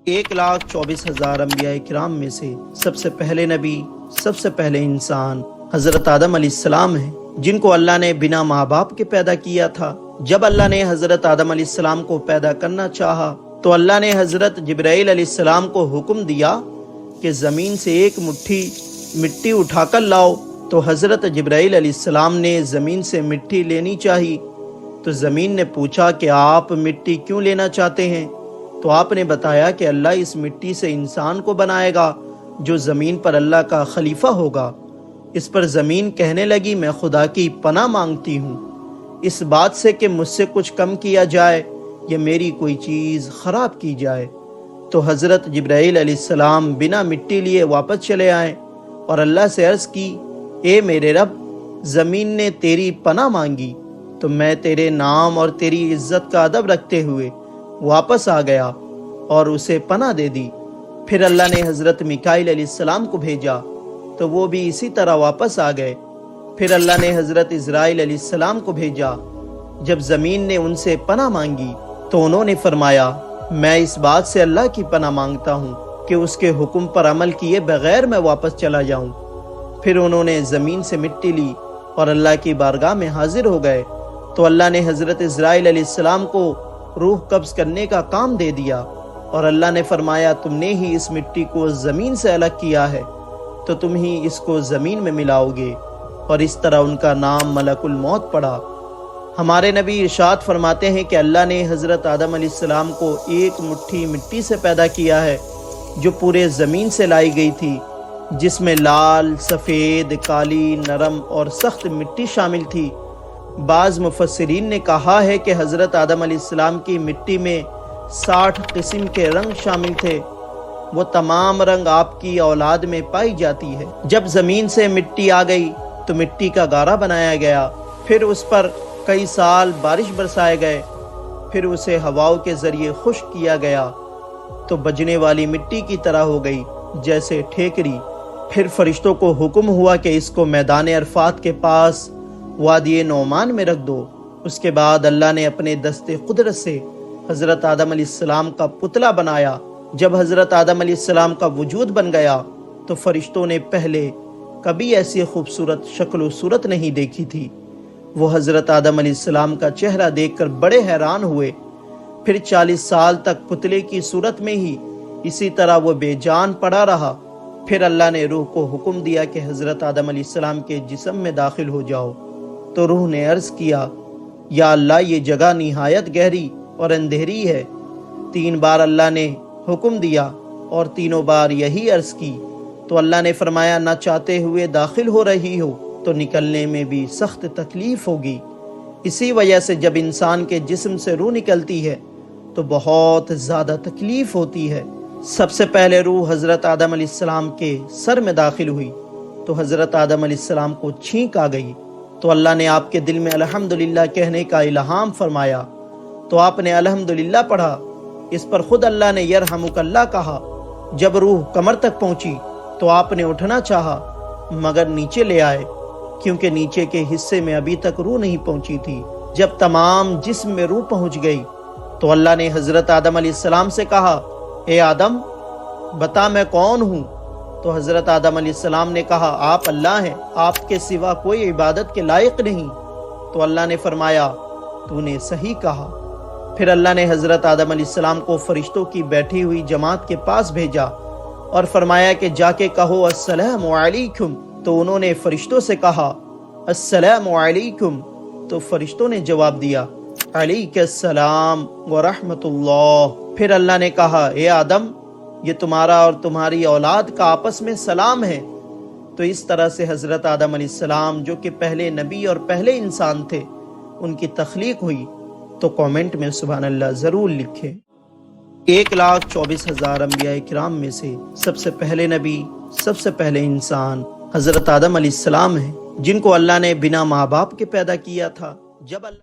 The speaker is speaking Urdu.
1,24,000 انبیاء کرام میں سے سب سے پہلے نبی، سب سے پہلے انسان حضرت آدم علیہ السلام ہیں، جن کو اللہ نے بنا ماں باپ کے پیدا کیا تھا۔ جب اللہ نے حضرت آدم علیہ السلام کو پیدا کرنا چاہا تو اللہ نے حضرت جبرائیل علیہ السلام کو حکم دیا کہ زمین سے ایک مٹھی مٹی اٹھا کر لاؤ۔ تو حضرت جبرائیل علیہ السلام نے زمین سے مٹی لینی چاہی تو زمین نے پوچھا کہ آپ مٹی کیوں لینا چاہتے ہیں؟ تو آپ نے بتایا کہ اللہ اس مٹی سے انسان کو بنائے گا جو زمین پر اللہ کا خلیفہ ہوگا۔ اس پر زمین کہنے لگی میں خدا کی پناہ مانگتی ہوں اس بات سے کہ مجھ سے کچھ کم کیا جائے یا میری کوئی چیز خراب کی جائے۔ تو حضرت جبرائیل علیہ السلام بنا مٹی لیے واپس چلے آئے اور اللہ سے عرض کی اے میرے رب، زمین نے تیری پناہ مانگی تو میں تیرے نام اور تیری عزت کا ادب رکھتے ہوئے واپس آ گیا اور اسے پناہ دے دی۔ پھر اللہ نے حضرت میکائیل علیہ السلام کو بھیجا تو وہ بھی اسی طرح واپس آ گئے۔ پھر اللہ نے حضرت اسرائیل علیہ السلام کو بھیجا۔ جب زمین نے ان سے پناہ مانگی تو انہوں نے فرمایا میں اس بات سے اللہ کی پناہ مانگتا ہوں کہ اس کے حکم پر عمل کیے بغیر میں واپس چلا جاؤں۔ پھر انہوں نے زمین سے مٹی لی اور اللہ کی بارگاہ میں حاضر ہو گئے تو اللہ نے حضرت اسرائیل علیہ السلام کو روح قبض کرنے کا کام دے دیا اور اللہ نے فرمایا تم نے ہی اس مٹی کو زمین سے الگ کیا ہے تو تم ہی اس کو زمین میں ملاؤ گے، اور اس طرح ان کا نام ملک الموت پڑا۔ ہمارے نبی ارشاد فرماتے ہیں کہ اللہ نے حضرت آدم علیہ السلام کو ایک مٹھی مٹی سے پیدا کیا ہے جو پورے زمین سے لائی گئی تھی، جس میں لال، سفید، کالی، نرم اور سخت مٹی شامل تھی۔ بعض مفسرین نے کہا ہے کہ حضرت آدم علیہ السلام کی مٹی میں 60 قسم کے رنگ شامل تھے، وہ تمام رنگ آپ کی اولاد میں پائی جاتی ہے۔ جب زمین سے مٹی آ گئی تو مٹی کا گارا بنایا گیا، پھر اس پر کئی سال بارش برسائے گئے، پھر اسے ہواؤں کے ذریعے خشک کیا گیا تو بجنے والی مٹی کی طرح ہو گئی جیسے ٹھیکری۔ پھر فرشتوں کو حکم ہوا کہ اس کو میدان عرفات کے پاس وادی نعمان میں رکھ دو۔ اس کے بعد اللہ نے اپنے دست قدرت سے حضرت آدم علیہ السلام کا پتلا بنایا۔ جب حضرت آدم علیہ السلام کا وجود بن گیا تو فرشتوں نے پہلے کبھی ایسی خوبصورت شکل و صورت نہیں دیکھی تھی۔ وہ حضرت آدم علیہ السلام کا چہرہ دیکھ کر بڑے حیران ہوئے۔ پھر 40 سال تک پتلے کی صورت میں ہی اسی طرح وہ بے جان پڑا رہا۔ پھر اللہ نے روح کو حکم دیا کہ حضرت آدم علیہ السلام کے جسم میں داخل ہو جاؤ، تو روح نے عرض کیا یا اللہ یہ جگہ نہایت گہری اور اندھیری ہے۔ 3 بار اللہ نے حکم دیا اور تینوں بار یہی عرض کی تو اللہ نے فرمایا نہ چاہتے ہوئے داخل ہو رہی ہو تو نکلنے میں بھی سخت تکلیف ہوگی۔ اسی وجہ سے جب انسان کے جسم سے روح نکلتی ہے تو بہت زیادہ تکلیف ہوتی ہے۔ سب سے پہلے روح حضرت آدم علیہ السلام کے سر میں داخل ہوئی تو حضرت آدم علیہ السلام کو چھینک آ گئی تو اللہ نے آپ کے دل میں الحمدللہ کہنے کا الہام فرمایا تو آپ نے الحمدللہ پڑھا۔ اس پر خود اللہ نے یرحمک اللہ کہا۔ جب روح کمر تک پہنچی تو آپ نے اٹھنا چاہا مگر نیچے لے آئے کیونکہ نیچے کے حصے میں ابھی تک روح نہیں پہنچی تھی۔ جب تمام جسم میں روح پہنچ گئی تو اللہ نے حضرت آدم علیہ السلام سے کہا اے آدم بتا میں کون ہوں؟ تو حضرت آدم علیہ السلام نے کہا آپ اللہ ہیں، آپ کے سوا کوئی عبادت کے لائق نہیں۔ تو اللہ نے فرمایا تو نے صحیح کہا۔ پھر اللہ نے حضرت آدم علیہ السلام کو فرشتوں کی بیٹھی ہوئی جماعت کے پاس بھیجا اور فرمایا کہ جا کے کہو السلام علیکم۔ تو انہوں نے فرشتوں سے کہا السلام علیکم، تو فرشتوں نے جواب دیا علیک السلام ورحمۃ اللہ۔ پھر اللہ نے کہا اے آدم یہ تمہارا اور تمہاری اولاد کا آپس میں سلام ہے۔ تو اس طرح سے حضرت آدم علیہ السلام جو کہ پہلے نبی اور پہلے انسان تھے ان کی تخلیق ہوئی۔ تو کامنٹ میں سبحان اللہ ضرور لکھیں۔ 1,24,000 انبیاء کرام میں سے سب سے پہلے نبی، سب سے پہلے انسان حضرت آدم علیہ السلام ہیں، جن کو اللہ نے بنا ماں باپ کے پیدا کیا تھا۔ جب اللہ